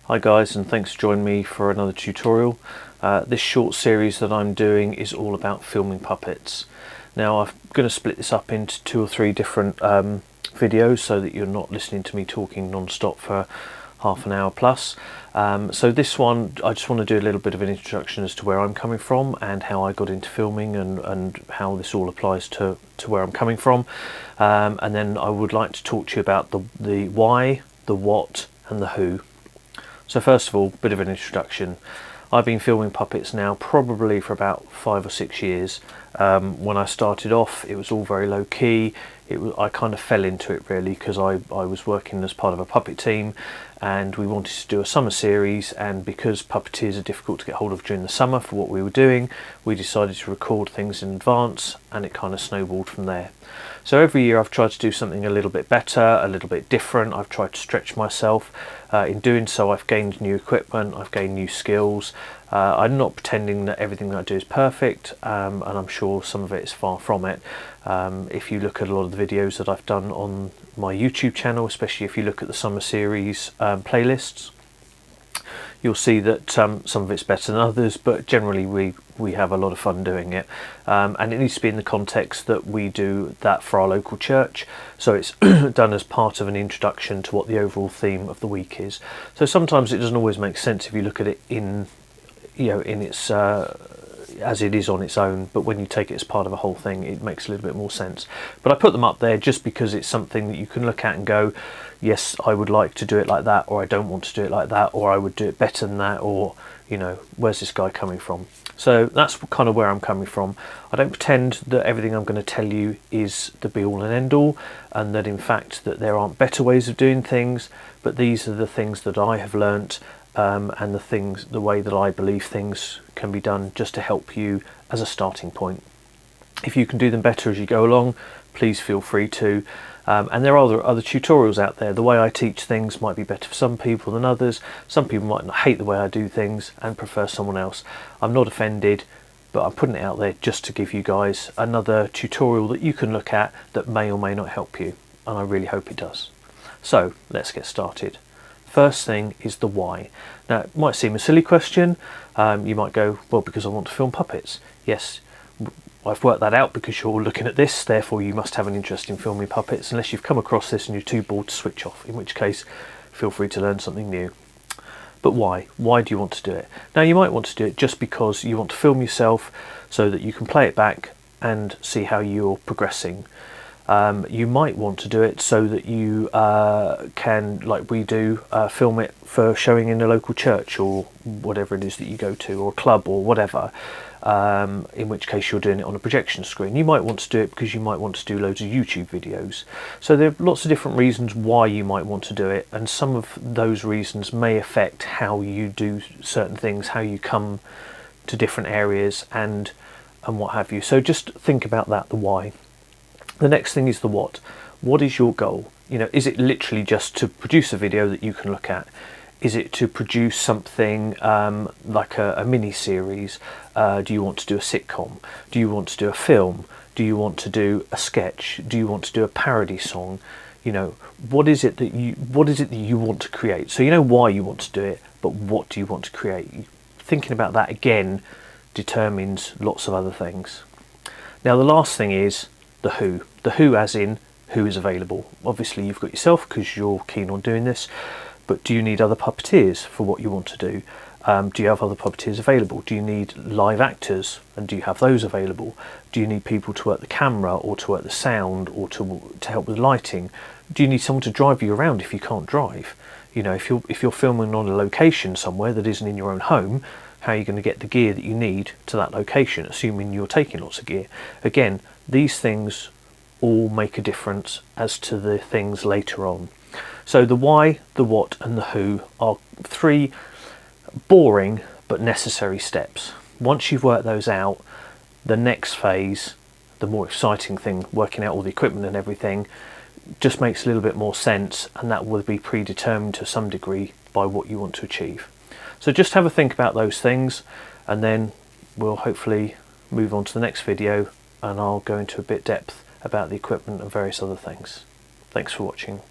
Hi guys, and thanks for joining me for another tutorial. This short series that I'm doing is all about filming puppets. Now I'm going to split this up into 2 or 3 different videos so that you're not listening to me talking non-stop for half an hour plus. So this one I just want to do a little bit of an introduction as to where I'm coming from and how I got into filming and how this all applies to where I'm coming from. And then I would like to talk to you about the why, the what and the who. So first of all, a bit of an introduction. I've been filming puppets now probably for about 5 or 6 years. When I started off, it was all very low key. I kind of fell into it really because I was working as part of a puppet team and we wanted to do a summer series, and because puppeteers are difficult to get hold of during the summer for what we were doing, we decided to record things in advance and it kind of snowballed from there. So every year I've tried to do something a little bit better, a little bit different. I've tried to stretch myself. In doing so, I've gained new equipment, I've gained new skills. I'm not pretending that everything that I do is perfect, and I'm sure some of it is far from it. If you look at a lot of the videos that I've done on my YouTube channel, especially if you look at the summer series playlists, you'll see that some of it's better than others, but generally we have a lot of fun doing it. And it needs to be in the context that we do that for our local church, so it's done as part of an introduction to what the overall theme of the week is. So sometimes it doesn't always make sense if you look at it in its as it is on its own, but when you take it as part of a whole thing, it makes a little bit more sense. But I put them up there just because it's something that you can look at and go, yes, I would like to do it like that, or I don't want to do it like that, or I would do it better than that, or where's this guy coming from? So that's kind of where I'm coming from. I don't pretend that everything I'm going to tell you is the be all and end all, and that in fact that there aren't better ways of doing things, but these are the things that I have learnt, and the way that I believe things can be done, just to help you as a starting point. If you can do them better as you go along, please feel free to. And there are other tutorials out there. The way I teach things might be better for some people than others. Some people might not hate the way I do things and prefer someone else. I'm not offended, but I'm putting it out there just to give you guys another tutorial that you can look at that may or may not help you, and I really hope it does. So let's get started. First thing is the why. Now it might seem a silly question. You might go, well, because I want to film puppets. Yes, I've worked that out because you're looking at this, therefore you must have an interest in filming puppets, unless you've come across this and you're too bored to switch off, in which case feel free to learn something new. But why? Why do you want to do it? Now you might want to do it just because you want to film yourself so that you can play it back and see how you're progressing. You might want to do it so that you can, like we do, film it for showing in a local church or whatever it is that you go to, or a club or whatever, in which case you're doing it on a projection screen. You might want to do it because you might want to do loads of YouTube videos. So there are lots of different reasons why you might want to do it, and some of those reasons may affect how you do certain things, how you come to different areas and what have you. So just think about that, the why. The next thing is the what. What is your goal? Is it literally just to produce a video that you can look at? Is it to produce something like a mini-series? Do you want to do a sitcom? Do you want to do a film? Do you want to do a sketch? Do you want to do a parody song? What is it that you want to create? So you know why you want to do it, but what do you want to create? Thinking about that again determines lots of other things. Now the last thing is the who. The who as in who is available. Obviously you've got yourself because you're keen on doing this, but do you need other puppeteers for what you want to do? Do you have other puppeteers available? Do you need live actors, and do you have those available? Do you need people to work the camera or to work the sound or to help with lighting? Do you need someone to drive you around if you can't drive? If you're filming on a location somewhere that isn't in your own home, how are you going to get the gear that you need to that location, assuming you're taking lots of gear? Again, these things all make a difference as to the things later on. So the why, the what and the who are 3 boring but necessary steps. Once you've worked those out, the next phase, the more exciting thing, working out all the equipment and everything, just makes a little bit more sense, and that will be predetermined to some degree by what you want to achieve. So just have a think about those things, and then we'll hopefully move on to the next video and I'll go into a bit depth about the equipment and various other things. Thanks for watching.